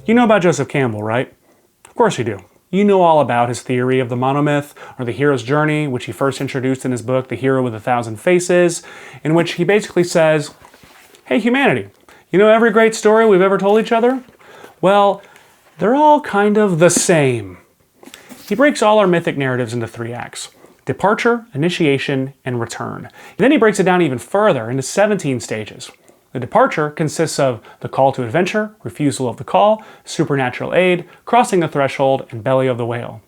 You know about Joseph Campbell, right? Of course you do. You know all about his theory of the monomyth, or the hero's journey, which he first introduced in his book, The Hero with a Thousand Faces, in which he basically says, hey humanity, you know every great story we've ever told each other? Well, they're all kind of the same. He breaks all our mythic narratives into 3 acts: departure, initiation, and return. And then he breaks it down even further into 17 stages. The departure consists of the call to adventure, refusal of the call, supernatural aid, crossing the threshold, and belly of the whale.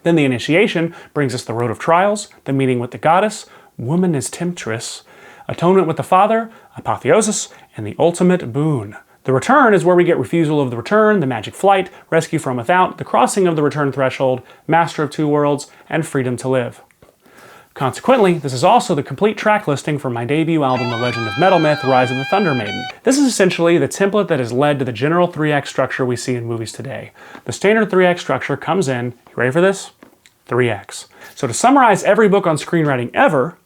Then the initiation brings us the road of trials, the meeting with the goddess, woman is temptress, atonement with the father, apotheosis, and the ultimate boon. The return is where we get refusal of the return, the magic flight, rescue from without, the crossing of the return threshold, master of 2 worlds, and freedom to live. Consequently, this is also the complete track listing for my debut album, The Legend of Monomyth, Rise of the Thunder Maiden. This is essentially the template that has led to the general 3-act structure we see in movies today. The standard 3-act structure comes in, you ready for this? 3 acts. So to summarize every book on screenwriting ever,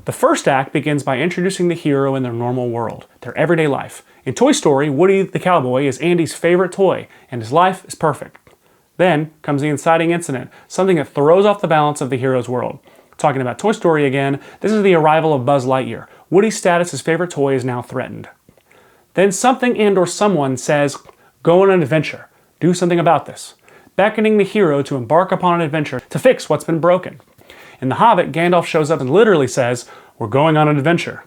the first act begins by introducing the hero in their normal world, their everyday life. In Toy Story, Woody the cowboy is Andy's favorite toy, and his life is perfect. Then comes the inciting incident, something that throws off the balance of the hero's world. Talking about Toy Story again, this is the arrival of Buzz Lightyear. Woody's status as favorite toy is now threatened. Then something and or someone says, go on an adventure, do something about this, beckoning the hero to embark upon an adventure to fix what's been broken. In The Hobbit, Gandalf shows up and literally says, we're going on an adventure.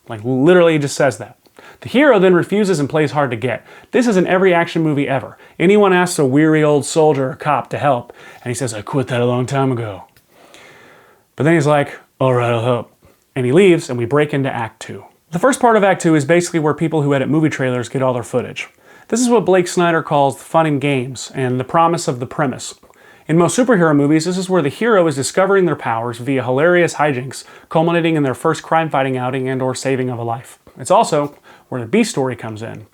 Like literally he just says that. The hero then refuses and plays hard to get. This is in every action movie ever. Anyone asks a weary old soldier or cop to help, and he says, I quit that a long time ago. But then he's like, all right, I'll help. And he leaves, and we break into Act 2. The first part of Act 2 is basically where people who edit movie trailers get all their footage. This is what Blake Snyder calls the fun and games, and the promise of the premise. In most superhero movies, this is where the hero is discovering their powers via hilarious hijinks, culminating in their first crime-fighting outing and or saving of a life. It's also where the B story comes in.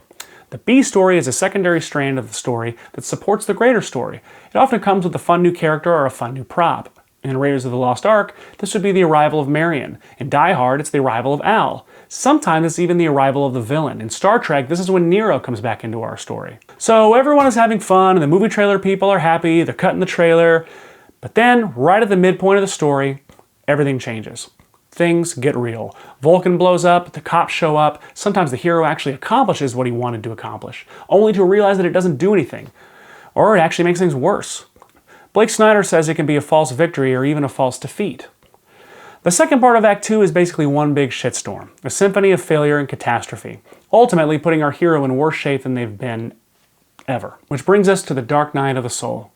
The B story is a secondary strand of the story that supports the greater story. It often comes with a fun new character or a fun new prop. In Raiders of the Lost Ark, this would be the arrival of Marion. In Die Hard, it's the arrival of Al. Sometimes it's even the arrival of the villain. In Star Trek, this is when Nero comes back into our story. So everyone is having fun, and the movie trailer people are happy, they're cutting the trailer. But then, right at the midpoint of the story, everything changes. Things get real. Vulcan blows up, the cops show up, sometimes the hero actually accomplishes what he wanted to accomplish, only to realize that it doesn't do anything. Or it actually makes things worse. Blake Snyder says it can be a false victory or even a false defeat. The second part of Act 2 is basically one big shitstorm, a symphony of failure and catastrophe, ultimately putting our hero in worse shape than they've been ever. Which brings us to the dark night of the soul.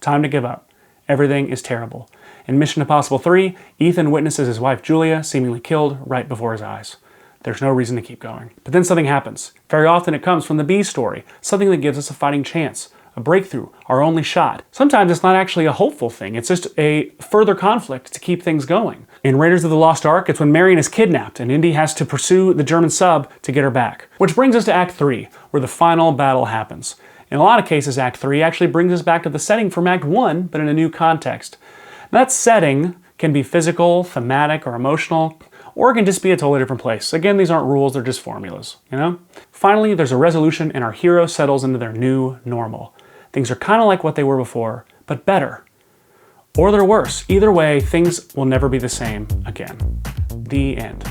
Time to give up. Everything is terrible. In Mission Impossible 3, Ethan witnesses his wife Julia seemingly killed right before his eyes. There's no reason to keep going. But then something happens. Very often it comes from the B story, something that gives us a fighting chance. A breakthrough, our only shot. Sometimes it's not actually a hopeful thing, it's just a further conflict to keep things going. In Raiders of the Lost Ark, it's when Marion is kidnapped and Indy has to pursue the German sub to get her back. Which brings us to Act 3, where the final battle happens. In a lot of cases, Act 3 actually brings us back to the setting from Act 1, but in a new context. That setting can be physical, thematic, or emotional, or it can just be a totally different place. Again, these aren't rules, they're just formulas, you know? Finally, there's a resolution and our hero settles into their new normal. Things are kind of like what they were before, but better. Or they're worse. Either way, things will never be the same again. The end.